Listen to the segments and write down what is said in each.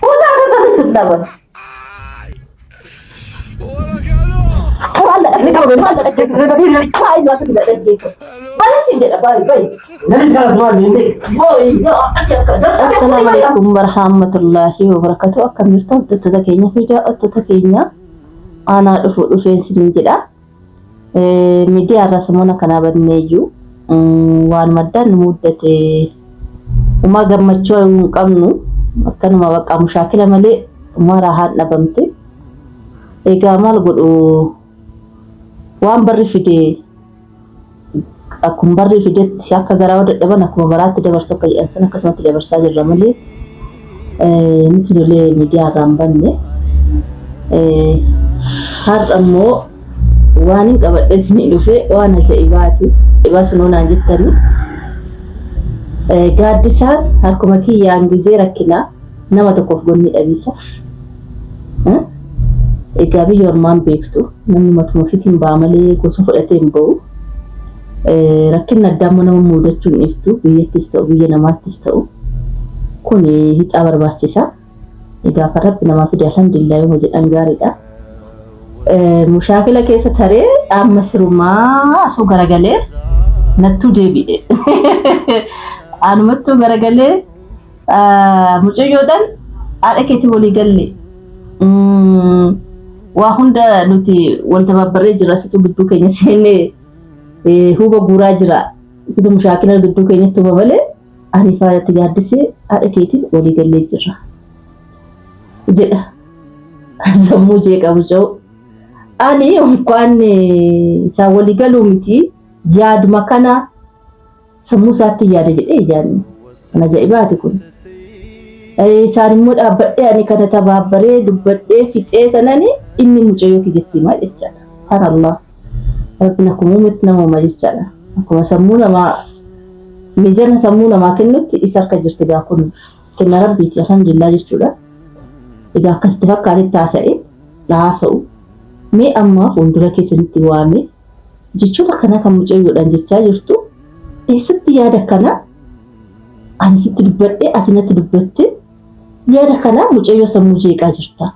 ولا هذا السلام ولا أنا كمان ولا السلام عليكم ورحمة الله وبركاته. أكمل مرتب تتكيني في جاء تتكيني أنا أفين سنين جدا ميديا رسمونا كنا بنيجو وان مدان مدة وما قمتشوا قمنو كانوا ما بقى مشاكل ملي وما راحت نبمتي إيجا مال قلوا وان بري فيدي أكون بري فيدي شاكا غراود دبا نكو برات دبر سكاي أنسنا كسمت دبر ساجر رملي نتلو لي ميديا رامبني هذا أمو واني قبل اسمي لفي وانا جايباتي إباسنونا جتني قادسان هاكما كي يانجزي ركنا نما تقف قلني أبيسا إيقابي يورمان بيكتو نمي متمفتين بعملي قصف الأتين بو ركنا الدامنا ممودتون إفتو بيه تستو بيه نمات تستو كوني هيت أبر باحتسا إيقا فربنا ما فدي الحمد لله ومجد أنقاري دا مشاكل كيسة تري أم مسروما سو غرغلي نتو جيبي أنا متو غرغلي مجيودان أركيتي ولي قالي وهندا نوتي والتبابري جرا ستو بدو كينيا سيني هو بغورا جرا ستو مشاكل بدو كينيا تو بابلي أني فايا تجادسي أركيتي ولي قالي جرا جدا زمو جيك أبو جو أني أمكان ساولي قالوا متي ياد مكانا سموساتي ياد جدي يعني أنا جايباتي كون أي سارمود أبدي أني كذا تبابري دبدي في تناني إني مجيوكي جتي ما يجتنا سبحان الله ربنا كمومتنا وما يجتنا أكو سمونا ما ميزان سمونا ما كنت إسر كجرت بأكون كنا ربي الحمد لله جتولا إذا كنت تفكر التاسعي لا سو مي أما فندرة كيسنتي وامي جيشوتا كنا كمجيو دان جيشا جرتو ستي يادا كنا أنا ستي دبرتي أتنا تدبرتي يادا كنا مجيو سموجيكا جرتا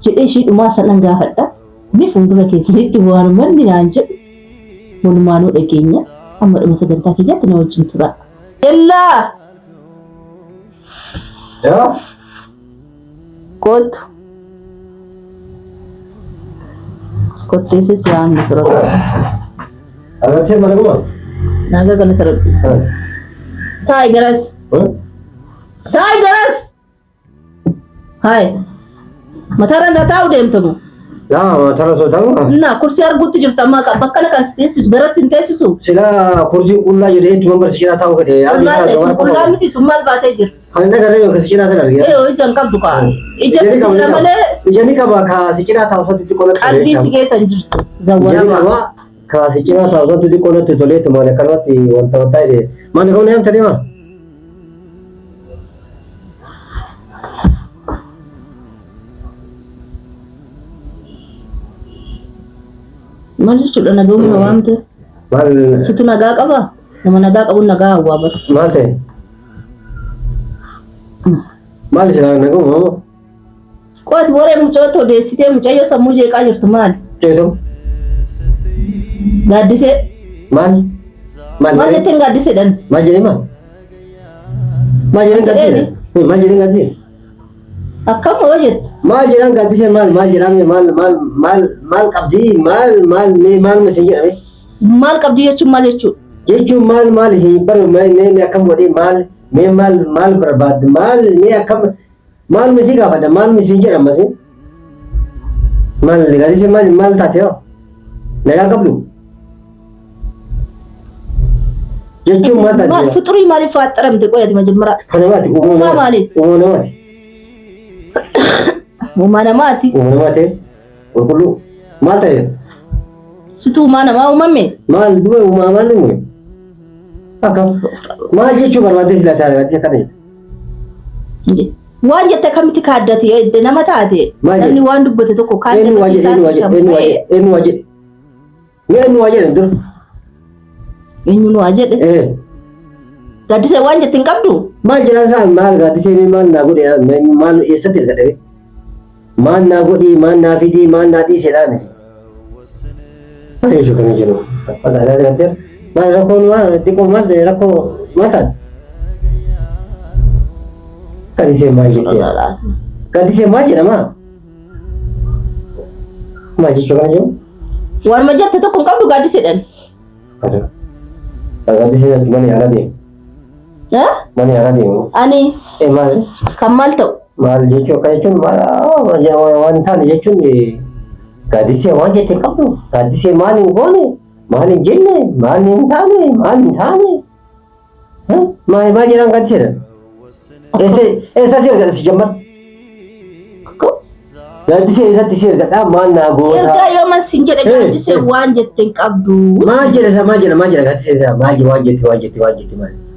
جئي شيء ما سننغا فتا مي فندرة كيسنتي وامي من نانجل منمانو لكينيا أما المسجنتا كي جاتنا وجنترا إلا يا قلت كنت سيان مسرات أنا أتى ما نقول ناقة كنا ترى تايجرس تايجرس هاي ما ترى لا تاو ديم تبو لا ما ترى سو تاو نا كرسي أرجوت جرت ما بكرة كان ستيس برات سنتيس سو سلا كرسي كلها جريت ممبر سكينة تاو كده يا كلها متي سمال باتجر أنا كده يوم سكينة سلا إيه هو جانكاب دكان إجازة سكينة ماله إجاني كبا كا سكينة تاو سو تقول ألبي سكينة سنجرت زوارا ما كا سكينة تاو سو تقول تقولي تمارا كروتي وانت وتايري ما نقول نعم تري ما مالش sudah nado mi mawamte mal situ naga kaba nama naga kabun naga wa bar mal te mal sila nago mo ko at bore mu choto de site mu chayo samuje ka jirtu mal chedo gadise mal mal te gadise dan mal jadi ma mal jadi gadise mal jadi gadise akam wajet mal jadi gadise mal jadi mal kabdi mal mesin jadi mal kabdi yechu mal yechu jechu mal sih bar me akam wadi mal berbad mal me akam mal mesin apa dah mal mesin jadi masih mal gadise mal tak tahu lega kablu jechu mal tak mal futuri mal fattaram te koyati majmara kana mati umma malit umana mati urkulu mata ya situ umana ma umamme mal dua umama lu akam ma jechu barwade sila tare wajja kare wanje ta kamiti kaddati de namatate ni wandu bote to ko kadde en waje dur en waje de Gaaddisee waan jettiin qabdu. Maal jedhan isaan maal gaaddisee maal naa godhe maal eessatti erga dhabe maal naa godhi maal naa fidi maal naa dhiisedhaan maal jechuun kan jiru maal rakkoon xiqqoo maal rakkoo maal taate gaaddisee maal jettee gaaddisee maal jedhama maal jechuun kan jiru waan ma jette tokko hin qabdu gaaddiseedhaan. Gaaddisee mana yaalaa deemu. Mana yaalaa deemu. Ani maal kan maal ta'u maal jechuun kan jechuun waan taane jechuun gaaddisee waan jettee qabdu gaaddisee maal hin goone maal hin jenne maal hin taane maal jedhan gaaddiseedha eessa si ergadha si jambar gaaddisee eessatti si ergadha maal naa goota ergaa yoo masin jedhe gaaddisee waan jetteen qabdu maal jedha gaaddisee isaa maal waan jette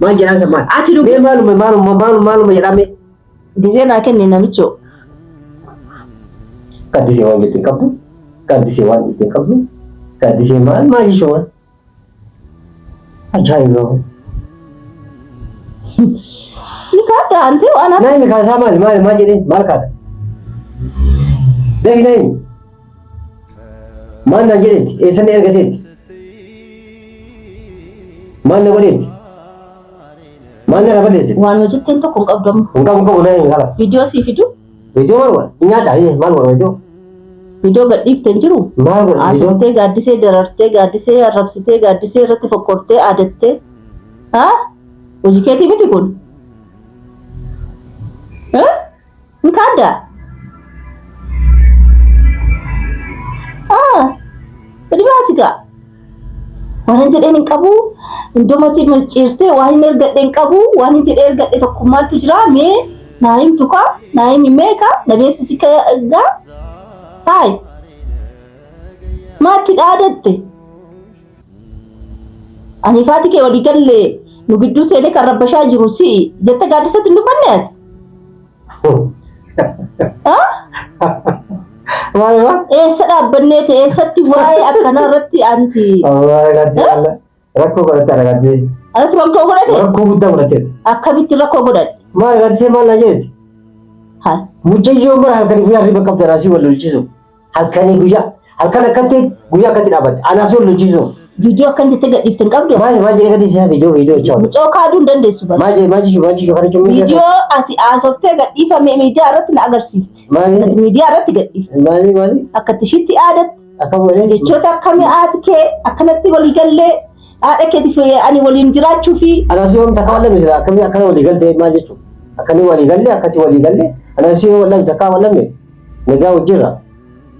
maal jedhan isa maal ati dhugu maaluma jedhame gisee naa kenne namicho gaaddisee waan jetteen qabdu gaaddisee maal jechuun ajaa'iba ni kaata anti waan naa mi kaasaa maal jedhee maal kaata Dai. Mana jadi, esan erga jadi. Mana boleh? Mana apa desi? waan hojjetteen tokko hin qabdamu. Ungkap mana yang kalah? Viidiyoo sii fidu Video mana? Ini ada ini, mana video? viidiyoo gadhiifteen jiru. Mana video? Asooftee gaaddisee darartee gaaddisee arrabsitee gaaddisee irratti fokkortee aadattee hojii keetii miti kun hin kaaddaa Ribaasiga waan jedheen hin qabu indomati milchiirtee waan hin ergadhe hin qabu waan hin jedhee ergadhe tokko maaltu jira mee naayim tuka naayim meeka na beeksisi gaa haay maatti dhaadatte ani faati kee walii galle nu gidduu seenee kan rabbashaa jiru si jette gaaddisatti hin dubbanneet eessa dhaabbanne ta'e eessatti waa'ee akkanaa irratti anti rakkoo godhatte argatte alatti rakkoo godhate rakkoo guddaa godhatte akkamitti rakkoo godhate maal gaaddisee maal naa jedhe haa mucayyoo bara halkanii guyyaa riba qabda raasii wal lolchiisu halkanii guyyaa halkan akkatti guyyaa akkatti dhaabatte anaas wal lolchiisu viidiyoo akkan jettee gadhiifte hin qabdu maal jedhee gadhiisee viidiyoo jechuudha mucoo kaaduu hin dandeessu bara maal jechuudha kana jechuun viidiyoo ati haasoftee gadhiifame miidiyaa irratti na agarsiifte miidiyaa irratti gadhiifte maali akkatti ishitti aadatte akka waliin jechoota akkamii haati kee akkanatti walii gallee haadha keetiif ani waliin jiraachuu fi anaasii waan takka wallan misira akkamii akkana walii galte maal jechuudha akkanii walii galle akkasii walii galle anaasii wallan takka wallan nagaa hojjirra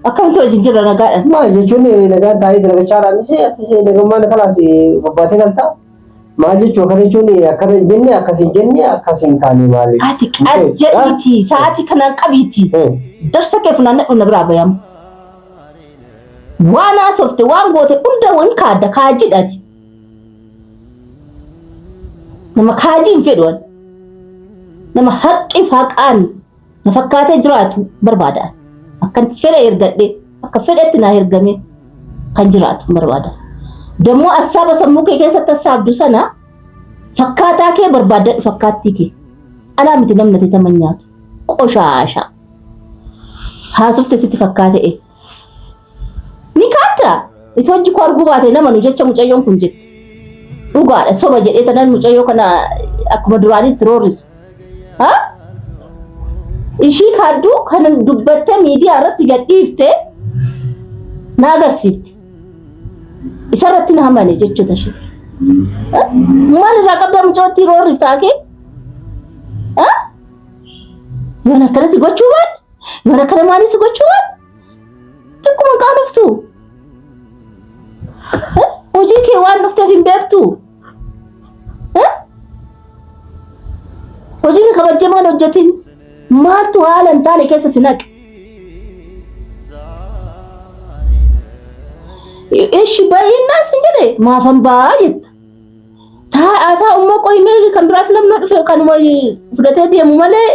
akkamitti wajjin jirra nagaadhaan maal jechuun nagaa taa'ee dalagachaa laannisee attisee nagummaan kalaas bobbaatee galtaa maal jechuun akkana jechuun akkana hin jenne akkas hin jenne akkas hin taane maali ati jedhiiti sa'aatii kanaan qabiiti darsa kee funaannadhu na biraa bayamu waan haasofte waan goote hunda waan kaadda kaajidhati nama kaajii hin fedhu nama haqqiif haqaan na fakkaatee jiraatu barbaada akkan fedhe ergadhe akka fedhetti naa ergame kan jiraatu barbaada dammoo assaaba sammuu kee keessatti assaabdu sana fakkaataa kee barbaadadhu fakkaattii kee alaa miti namni ati taman nyaatu qoshaasha haasofte sitti fakkaatee ni kaadda itti hojii koo arguu baate nama nu jecha mucayyoon kun jette dhugaadha soba jedhee tanan mucayyoo kana akkuma duraanitti roorrisa ishii kaaddu kan dubbattee miidiyaa irratti gadhiifte na agarsiifte isarratti na hamane jechuudha ishee maal irraa qabdaa mucootti roorriftaa kee yoon akkana si gochuu waan yoon akkana maanii si gochuu waan xiqquma qaanoftu hojii kee waan dhufteef hin beektu hojii kee kabajjee maan hojjetin maaltu haala hin taane keessa si naqe ishi baay'inaan sin jedhe maafan ba'aa jetta taa'aa ummoo qohimee kan biraas namni dhufe kanuma fudhatee deemu malee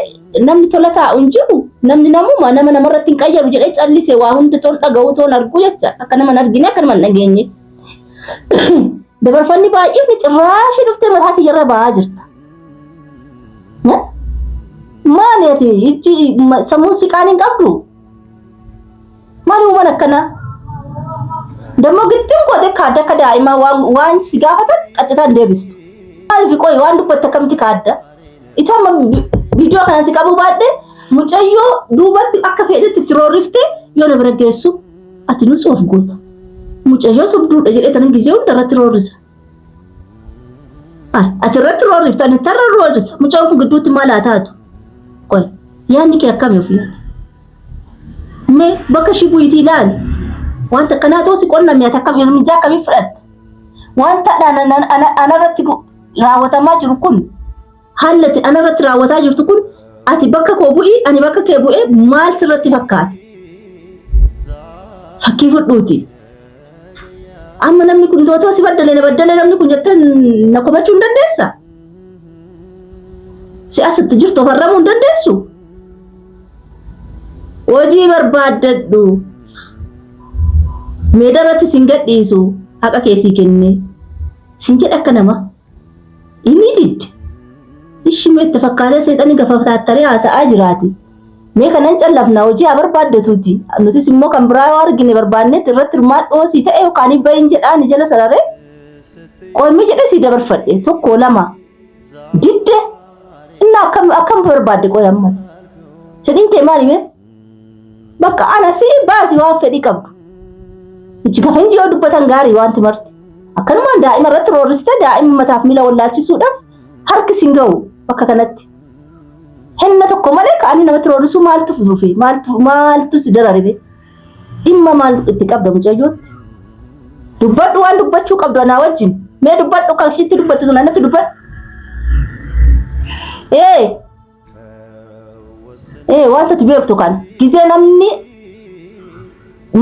namni tola taa'u hin jiru namni namuma nama namarratti hin qayyaru jedhee callise waa hundi toon dhaga'u toon argu jecha akka nama hin argine akka nama hin dhageenye dabarfanni baay'ee cirraashii dhuftee mataa kiyyarra ba'aa jirta. Maali ati ijji sammuu siqaan hin qabdu? Maali uuman akkana? Dammoo gittiin goote kaadda akka daa'imaa waan si gaafatan qaxxitaan deebistu. Maaliif qoy waan dubbatte akkamitti kaadda? Itoo amma viidiyoo kanaan si qabu baadhee mucayyoo duubatti akka fedhetti itti roorriftee yoo na bira geessu ati nu soof goota. Mucayyoo sobduudha jedhee tanan gisee hunda irratti roorrisa. Ati irratti roorrifta ani tarra roorrisa. Mucayyoon kun gidduutti maal haa taatu? Qoy yaadni kee akkami of yaada? Mee bakka ishii bu'iitii ilaali. Wanta kanaa ta'uu si qonnamee ati akkam hirmijaa akkamii fudhatta? Wanta anarratti raawwatamaa jiru kun haalli anarratti raawwataa jirtu kun ati bakka koo bu'ii ani bakka kee bu'ee maal sirratti fakkaata? Fakkii fudhuuti. Amma namni kun tootoo si baddalee namni kun jettee na komachuu hin dandeessa? Si asitti jirtu ofarramuu hin dandeessu? Hojii barbaaddadhu. Meeda irratti sin gadhiisu haqa keessii kennee. Sin jedha akka nama. Inni diddi. Ishimee itti fakkaatee seexanii gafaataattaree haasa'aa jiraati. Mee kanan callafna hojii haa barbaaddatuuti. Nutis immoo kan biraa yoo argine barbaannetti irratti hirmaadhoo si ta'e yookaan bahin jedhaan jala sararee. Qoomii jedhee si dabarfadhe tokko lama. Didde inni akkam barbaadde qoyamma. Fedhiin kee maali mee? Bakka ana si baasi waan fedhii qabdu. Ichi gafa inji yoo dubbatan gaarii wanti marti. Akkanumaan daa'ima irratti roorriste daa'ima mataaf miila wallaalchisuudhaaf harki sin ga'u bakka kanatti. Henna tokko malee ka'anii namatti roorrisuu maaltu fufuufi maaltu si dararime? Dhimma maal itti qabda mucayyootti? Dubbadhu waan dubbachuu qabdu anaa wajjin. Mee dubbadhu kan itti dubbattu sun anatti dubbadhu. Wanta ati beektu kan gisee namni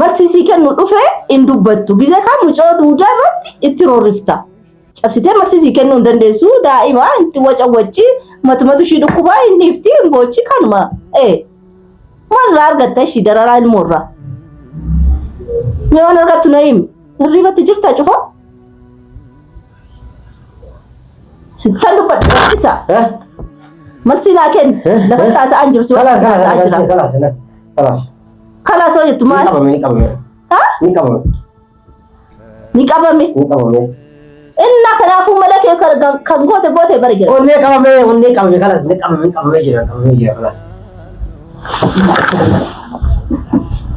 marsisii kennu dhufee hin dubbattu. Gisee kan mucoo duudaa irratti itti roorrifta. Cabsitee marsisii kennuu hin dandeessu daa'ima itti wacawwachi matumatu ishii dhukkubaa inni ifti gochi kanuma. Maalirraa argatta ishii dararaa ilmoorraa? Mee waan argattu na himi? Hirribatti jirta cufa? Sittan dubbadhu isa. Marsi naa kenni. Lafa taasa'an jiru si waan taasa'aa jira. Kalaas hoo jettu maal? Ni qabame. Inna kanaafuu mala kee kan goote bari jira. Onnee qabame kalas ni qabame jira kalas.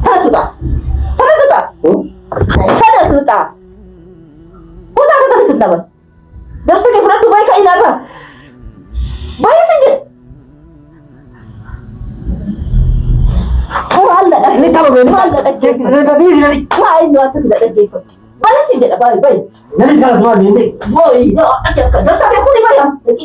Tanasuta. Udah kita bisa dapat. Darsa kee fudhadhu baay'ee ka'ii laata? Baay'ee si jedhe. Ini qabame. Waa'ee wanta si dhaggeeffatu. Baay'ee si jedha baay'ee. Nanti kalas maal inni? Darsa kee kuni baay'ee.